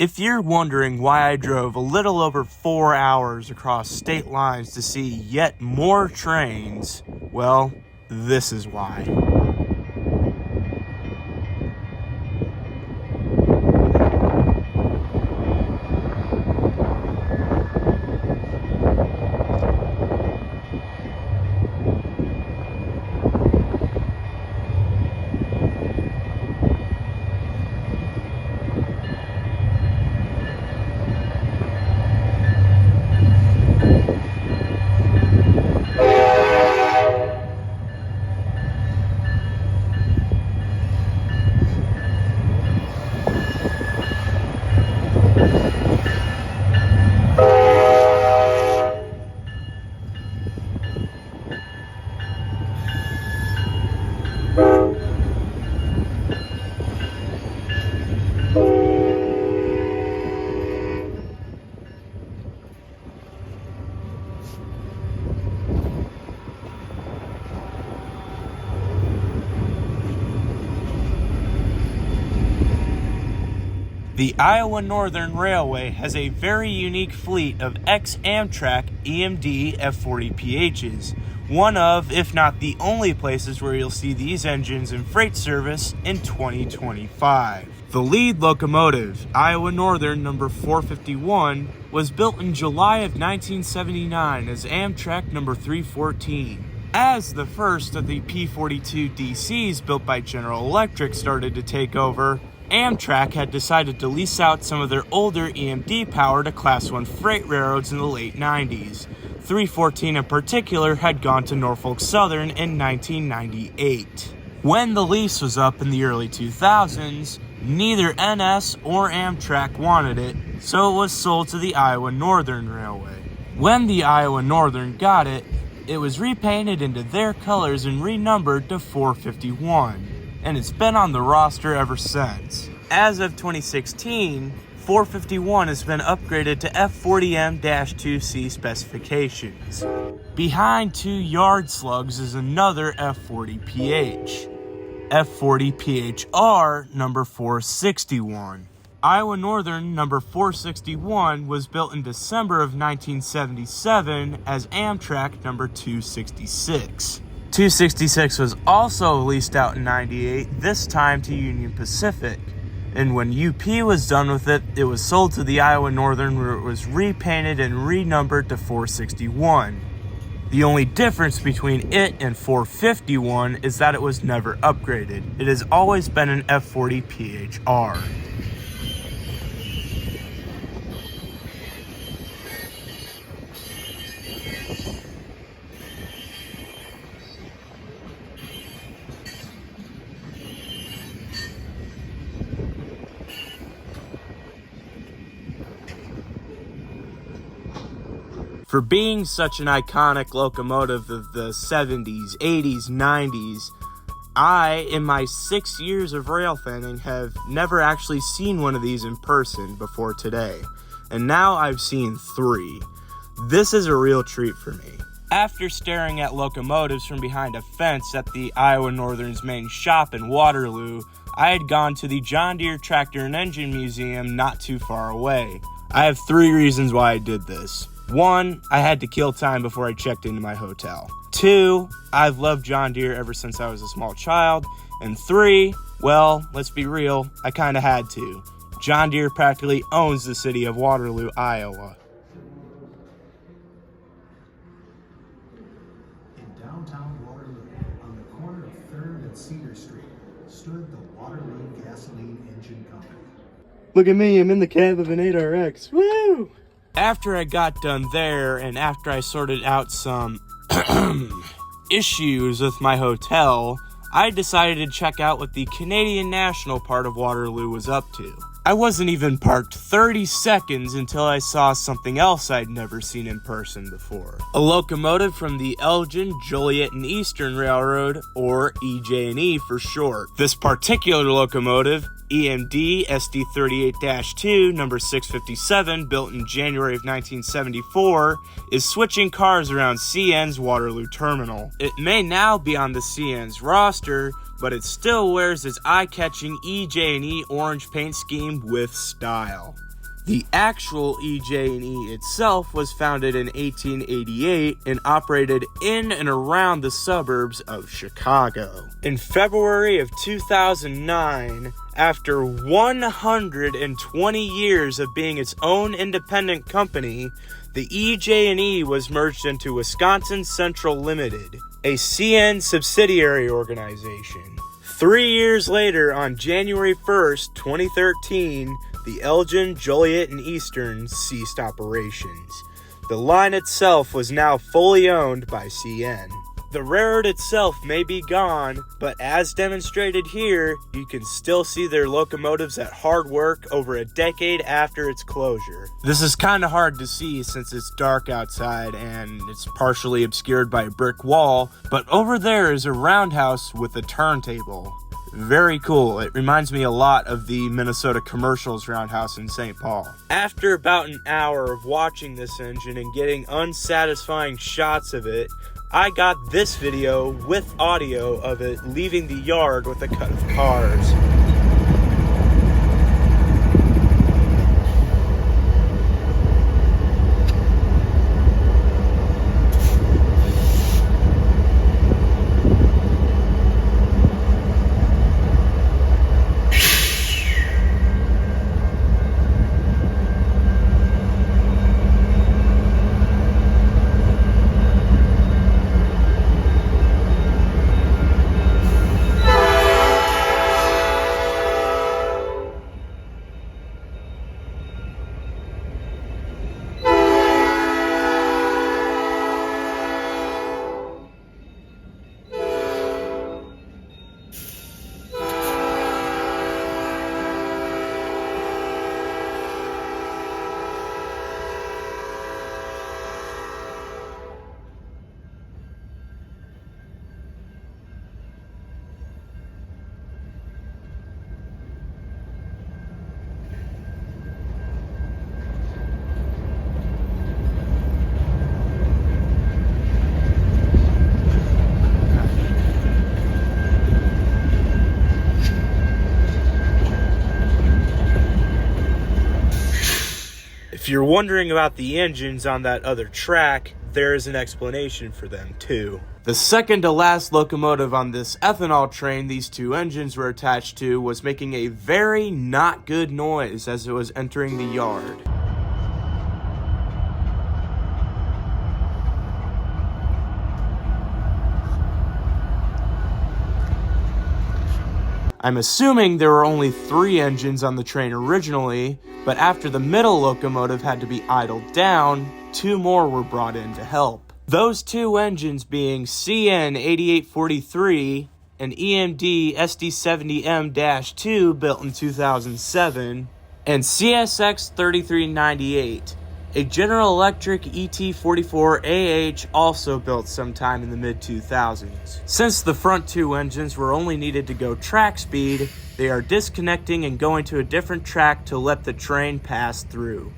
If you're wondering why I drove a little over 4 hours across state lines to see yet more trains, well, this is why. The Iowa Northern Railway has a very unique fleet of ex-Amtrak EMD F40PHs, one of, if not the only places where you'll see these engines in freight service in 2025. The lead locomotive, Iowa Northern number 451, was built in July of 1979 as Amtrak number 314. As the first of the P42 DCs built by General Electric started to take over, Amtrak had decided to lease out some of their older EMD power to Class 1 freight railroads in the late 90s. 314 in particular had gone to Norfolk Southern in 1998. When the lease was up in the early 2000s, neither NS or Amtrak wanted it, so it was sold to the Iowa Northern Railway. When the Iowa Northern got it, it was repainted into their colors and renumbered to 451. And it's been on the roster ever since. As of 2016, 451 has been upgraded to F40M-2C specifications. Behind 2 yard slugs is another F40PH, F40PHR number 461. Iowa Northern number 461 was built in December of 1977 as Amtrak number 266. 266 was also leased out in 98, this time to Union Pacific. And when UP was done with it, it was sold to the Iowa Northern where it was repainted and renumbered to 461. The only difference between it and 451 is that it was never upgraded. It has always been an F40PHR. For being such an iconic locomotive of the 70s, 80s, 90s, I, in my 6 years of rail fanning, have never actually seen one of these in person before today. And now I've seen 3. This is a real treat for me. After staring at locomotives from behind a fence at the Iowa Northern's main shop in Waterloo, I had gone to the John Deere Tractor and Engine Museum not too far away. I have 3 reasons why I did this. 1, I had to kill time before I checked into my hotel. 2, I've loved John Deere ever since I was a small child. And 3, well, let's be real, I kinda had to. John Deere practically owns the city of Waterloo, Iowa. In downtown Waterloo, on the corner of 3rd and Cedar Street, stood the Waterloo Gasoline Engine Company. Look at me, I'm in the cab of an 8RX. Woo! After I got done there, and after I sorted out some issues with my hotel, I decided to check out what the Canadian National part of Waterloo was up to. I wasn't even parked 30 seconds until I saw something else I'd never seen in person before. A locomotive from the Elgin, Joliet, and Eastern Railroad, or EJ&E for short. This particular locomotive, EMD SD38-2, number 657, built in January of 1974, is switching cars around CN's Waterloo Terminal. It may now be on the CN's roster, but it still wears its eye-catching EJ&E orange paint scheme with style. The actual EJ&E itself was founded in 1888 and operated in and around the suburbs of Chicago. In February of 2009, after 120 years of being its own independent company, the EJ&E was merged into Wisconsin Central Limited, a CN subsidiary organization. 3 years later, on January 1st, 2013, the Elgin, Joliet, and Eastern ceased operations. The line itself was now fully owned by CN. The railroad itself may be gone, but as demonstrated here, you can still see their locomotives at hard work over a decade after its closure. This is kind of hard to see since it's dark outside and it's partially obscured by a brick wall, but over there is a roundhouse with a turntable. Very cool. It reminds me a lot of the Minnesota Commercials roundhouse in St. Paul. After about an hour of watching this engine and getting unsatisfying shots of it, I got this video with audio of it leaving the yard with a cut of cars. If you're wondering about the engines on that other track, there is an explanation for them too. The second to last locomotive on this ethanol train these two engines were attached to was making a very not good noise as it was entering the yard. I'm assuming there were only 3 engines on the train originally, but after the middle locomotive had to be idled down, 2 more were brought in to help. Those 2 engines being CN 8843 and EMD SD70M-2 built in 2007, and CSX 3398, a General Electric ET44AH also built sometime in the mid-2000s. Since the front 2 engines were only needed to go track speed, they are disconnecting and going to a different track to let the train pass through.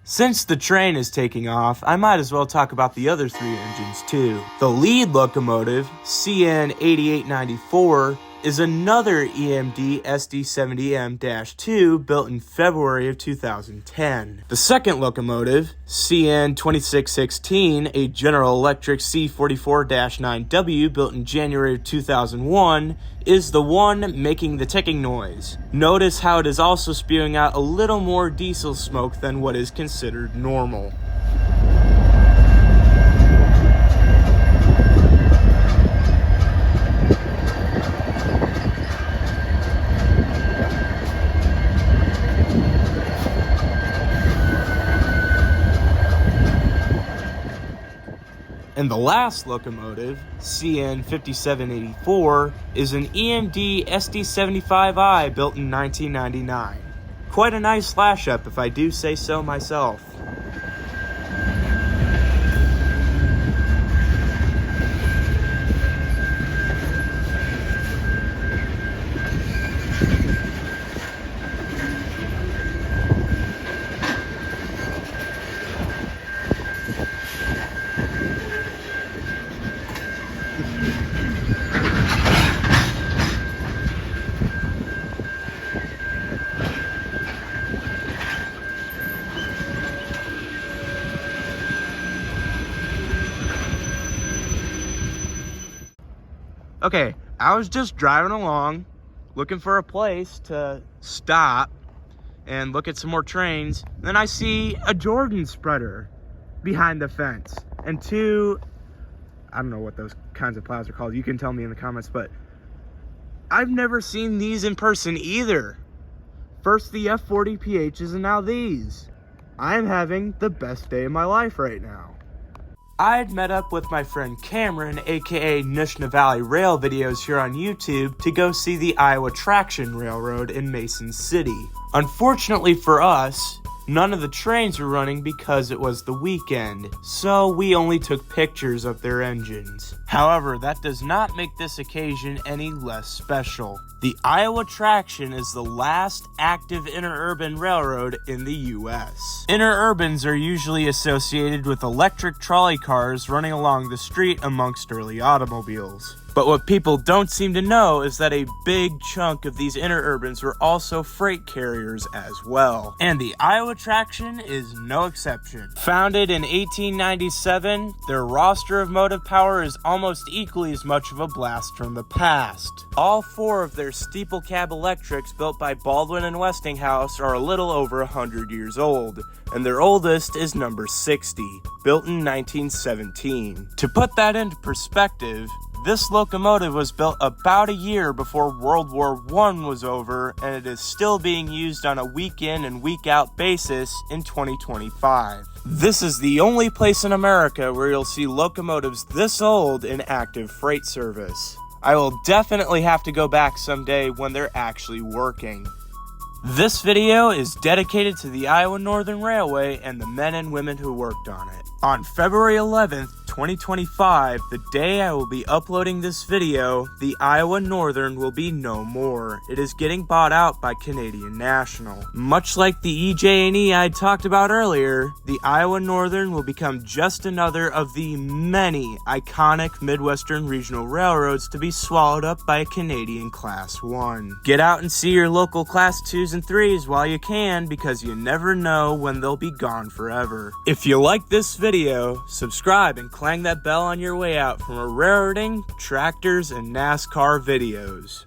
Since the train is taking off, I might as well talk about the other three engines too. The lead locomotive, CN8894, is another EMD SD70M-2 built in February of 2010. The second locomotive, CN2616, a General Electric C44-9W built in January of 2001, is the one making the ticking noise. Notice how it is also spewing out a little more diesel smoke than what is considered normal. And the last locomotive, CN5784, is an EMD SD75i built in 1999. Quite a nice slash-up if I do say so myself. Okay, I was just driving along, looking for a place to stop and look at some more trains. Then I see a Jordan spreader behind the fence and two, I don't know what those kinds of plows are called. You can tell me in the comments, but I've never seen these in person either. First the F40PHs and now these. I'm having the best day of my life right now. I had met up with my friend Cameron, aka Nishna Valley Rail Videos here on YouTube, to go see the Iowa Traction Railroad in Mason City. Unfortunately for us, none of the trains were running because it was the weekend, so we only took pictures of their engines. However, that does not make this occasion any less special. The Iowa Traction is the last active interurban railroad in the U.S. Interurbans are usually associated with electric trolley cars running along the street amongst early automobiles. But what people don't seem to know is that a big chunk of these interurbans were also freight carriers as well. And the Iowa Traction is no exception. Founded in 1897, their roster of motive power is almost equally as much of a blast from the past. All four of their steeple cab electrics built by Baldwin and Westinghouse are a little over 100 years old, and their oldest is number 60, built in 1917. To put that into perspective, this locomotive was built about a year before World War I was over, and it is still being used on a week-in and week-out basis in 2025. This is the only place in America where you'll see locomotives this old in active freight service. I will definitely have to go back someday when they're actually working. This video is dedicated to the Iowa Northern Railway and the men and women who worked on it. On February 11th, 2025, the day I will be uploading this video, the Iowa Northern will be no more. It is getting bought out by Canadian National. Much like the EJ&E I talked about earlier, the Iowa Northern will become just another of the many iconic Midwestern regional railroads to be swallowed up by a Canadian Class 1. Get out and see your local Class 2s and 3s while you can, because you never know when they'll be gone forever. If you like this video, subscribe and clang that bell on your way out for more railroading, tractors, and NASCAR videos.